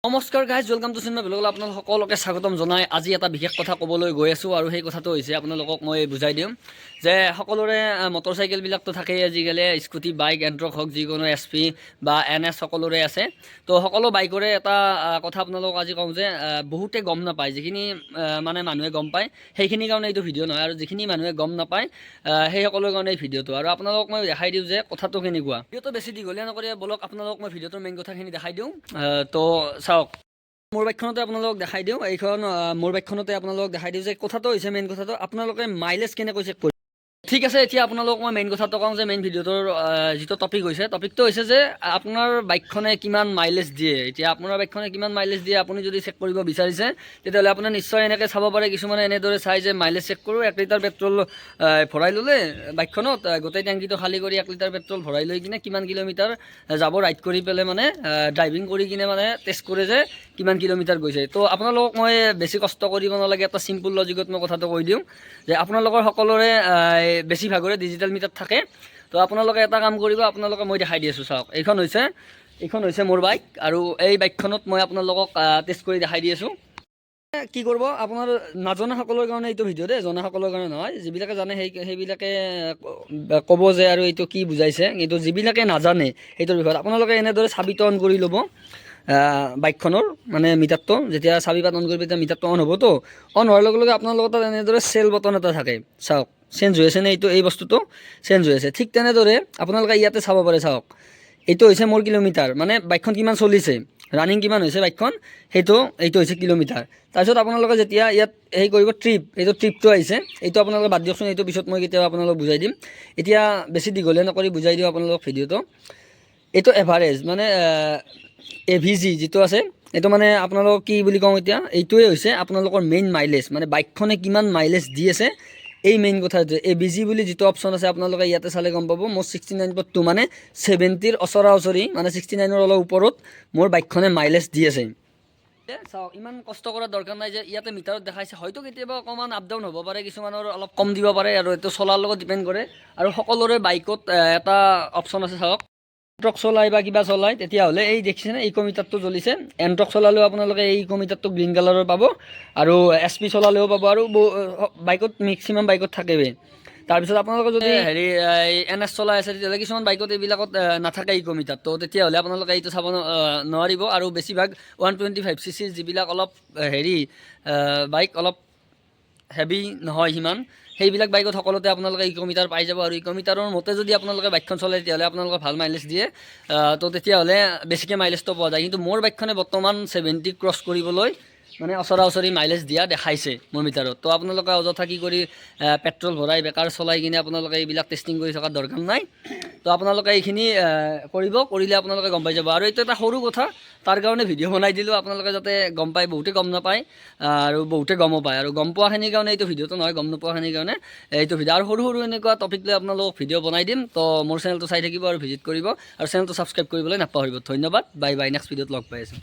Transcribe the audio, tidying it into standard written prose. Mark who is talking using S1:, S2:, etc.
S1: নমস্কাৰ guys, welcome to cinema ব্লগলৈ আপোনালোক সকলোকে স্বাগতম জনাই আজি এটা বিশেষ কথা ক'বলৈ গৈ আছোঁ আৰু সেই কথাটো হৈছে আপোনালোকক মই বুজাই দিম যে সকলোৰে মটৰচাইকেলবিলাকতো থাকেই আজিকালি, স্কুটি, বাইক, এণ্ট্ৰক হওক, যিকোনো SP বা NS সকলোৰে আছে। তো সকলো বাইকৰে এটা কথা আপোনালোকক আজি কওঁ যে বহুতে গম নাপায়, যিখিনি মানে মানুহে গম পায় সেইখিনিৰ কাৰণে এইটো ভিডিঅ' নহয়, আৰু যিখিনি মানুহে গম নাপায় সেই সকলৰ কাৰণে এই ভিডিঅ'টো। আৰু আপোনালোকক মই দেখাই দিওঁ যে কথাটো কেনেকুৱা। ভিডিঅ'টো বেছি দীঘলীয়া নকৰি বলক আপোনালোকক মই ভিডিঅ'টোৰ মেইন কথাখিনি দেখাই দিওঁ। তো চাওক, মোৰ বাইকখনতে আপোনালোকক দেখাই দিওঁ, এইখন মোৰ বাইকখনতে আপোনালোকক দেখাই দিওঁ যে কথাটো হৈছে, মেইন কথাটো আপোনালোকে মাইলেজ কেনেকৈ চেক কৰিব। ঠিক আছে, এতিয়া আপোনালোকক মই মেইন কথাটো কওঁ যে মেইন ভিডিঅ'টোৰ যিটো টপিক হৈছে, টপিকটো হৈছে যে আপোনাৰ বাইকখনে কিমান মাইলেজ দিয়ে। এতিয়া আপোনাৰ বাইকখনে কিমান মাইলেজ দিয়ে আপুনি যদি চেক কৰিব বিচাৰিছে, তেতিয়াহ'লে আপুনি নিশ্চয় এনেকৈ চাব পাৰে। কিছুমানে এনেদৰে চাই যে মাইলেজ চেক কৰোঁ, 1 লিটাৰ পেট্ৰল ভৰাই ল'লে বাইকখনত, গোটেই টেংকিটো খালী কৰি 1 লিটাৰ পেট্ৰল ভৰাই লৈ কিনে কিমান কিলোমিটাৰ যাব ৰাইড কৰি পেলাই, মানে ড্ৰাইভিং কৰি কিনে মানে টেষ্ট কৰে যে কিমান কিলোমিটাৰ গৈছে। তো আপোনালোকক মই বেছি কষ্ট কৰিব নালাগে, এটা চিম্পুল লজিকত মই কথাটো কৈ দিওঁ যে আপোনালোকৰ সকলোৰে বেছিভাগৰে ডিজিটেল মিটাৰ থাকে। তো আপোনালোকে এটা কাম কৰিব, আপোনালোকে মই দেখাই দি আছোঁ, চাওক, এইখন হৈছে মোৰ বাইক, আৰু এই বাইকখনত মই আপোনালোকক টেষ্ট কৰি দেখাই দি আছোঁ। কি কৰিব, আপোনাৰ নাজনা সকলৰ কাৰণে এইটো ভিডিঅ' দেই, জনা সকলৰ কাৰণে নহয়। যিবিলাকে জানে সেইবিলাকে ক'ব যে আৰু এইটো কি বুজাইছে, কিন্তু যিবিলাকে নাজানে সেইটোৰ বিষয়ত আপোনালোকে এনেদৰে চাবিটো অন কৰি ল'ব বাইকখনৰ, মানে মিটাৰটো যেতিয়া চাবি পাত অন কৰিব তেতিয়া মিটাৰটো অন হ'বতো। অন হোৱাৰ লগে লগে আপোনালোকৰ তাত এনেদৰে চেল বটন এটা থাকে, চাওক চেঞ্জ হৈ আছেনে, এই বস্তুটো চেঞ্জ হৈ আছে। ঠিক তেনেদৰে আপোনালোকে ইয়াতে চাব পাৰে, চাওক এইটো হৈছে মোৰ কিলোমিটাৰ, মানে বাইকখন কিমান চলিছে, ৰানিং কিমান হৈছে বাইকখন, এইটো হৈছে কিলোমিটাৰ। তাৰপিছত আপোনালোকে যেতিয়া ইয়াত হেৰি কৰিব, এইটো ট্ৰিপটো আহিছে, এইটো আপোনালোকে বাদ দিয়কচোন, এইটো পিছত মই কেতিয়াবা আপোনালোকক বুজাই দিম। এতিয়া বেছি দীঘলীয়া নকৰি বুজাই দিওঁ আপোনালোকক ভিডিঅ'টো। এইটো এভাৰেজ, মানে AVG যিটো আছে, এইটো মানে আপোনালোকক কি বুলি কওঁ এতিয়া, এইটোৱে হৈছে আপোনালোকৰ মেইন মাইলেজ, মানে বাইকখনে কিমান মাইলেজ দি আছে। এই মেইন কথাটো AVG বুলি যিটো অপশ্যন আছে, আপোনালোকে ইয়াতে চালে গম পাব। মোৰ 69.2, মানে 70ৰ ওচৰা-ওচৰি, মানে 69ৰ অলপ ওপৰত মোৰ বাইকখনে মাইলেজ দি আছে। চাওক, ইমান কষ্ট কৰাৰ দৰকাৰ নাই যে ইয়াতে মিটাৰত দেখাইছে, হয়তো কেতিয়াবা অকণমান আপ ডাউন হ'ব পাৰে, কিছুমানৰ অলপ কম দিব পাৰে, আৰু এইটো চলাৰ লগত ডিপেণ্ড কৰে। আৰু সকলোৰে বাইকত এটা অপশ্যন আছে, চাওক, এণ্ট্ৰক চলাই বা কিবা চলাই, তেতিয়াহ'লে এই দেখিছেনে ইকোমিটাৰটো জ্বলিছে। এণ্ট্ৰক চলালেও আপোনালোকে এই ইকোমিটাৰটো গ্ৰীণ কালাৰৰ পাব, আৰু SP চলালেও পাব, আৰু বাইকত মেক্সিমাম বাইকত থাকেই। তাৰপিছত আপোনালোকে যদি NS চলাই আছে, তেতিয়াহ'লে কিছুমান বাইকত এইবিলাকত নাথাকে ইকোমিটাৰ, তো তেতিয়াহ'লে আপোনালোকে এইটো চাব নোৱাৰিব। আৰু বেছিভাগ 125cc যিবিলাক অলপ বাইক, অলপ হেভি নহয় সিমান, সেইবিলাক বাইকত সকলোতে আপোনালোকে ইকোমিটাৰ পাই যাব। আৰু ইকোমিটাৰৰ মতে যদি আপোনালোকে বাইকখন চলাই, তেতিয়াহ'লে আপোনালোকে ভাল মাইলেজ দিয়ে, তো তেতিয়াহ'লে বেছিকৈ মাইলেজটো পোৱা যায়। কিন্তু মোৰ বাইকখনে বৰ্তমান 70 ক্ৰছ কৰিবলৈ, মানে ওচৰা-ওচৰি মাইলেজ দিয়া দেখাইছে মোৰ মিটাৰত। তো আপোনালোকে অযথা কি কৰি পেট্ৰল ভৰাই বেকাৰ চলাই কিনে আপোনালোকে এইবিলাক টেষ্টিং কৰি থকাৰ দৰকাৰ নাই। তো আপোনালোকে এইখিনি কৰিলে আপোনালোকে গম পাই যাব। আৰু এইটো এটা সৰু কথা, তাৰ কাৰণে ভিডিঅ' বনাই দিলোঁ, আপোনালোকে যাতে গম পায়। বহুতে গম নাপায় আৰু বহুতে গমো পায়, আৰু গম পোৱাখিনিৰ কাৰণে এইটো ভিডিঅ'টো নহয়, গম নোপোৱাখিনিৰ কাৰণে এইটো ভিডিঅ'। আৰু সৰু এনেকুৱা টপিক লৈ আপোনালোকক ভিডিঅ' বনাই দিম। তো মোৰ চেনেলটো চাই থাকিব আৰু ভিজিট কৰিব, আৰু চেনেলটো ছাবস্ক্ৰাইব কৰিবলৈ নাপাহৰিব। ধন্যবাদ, বাই বাই, নেক্সট ভিডিঅ'ত লগ পাই আছোঁ।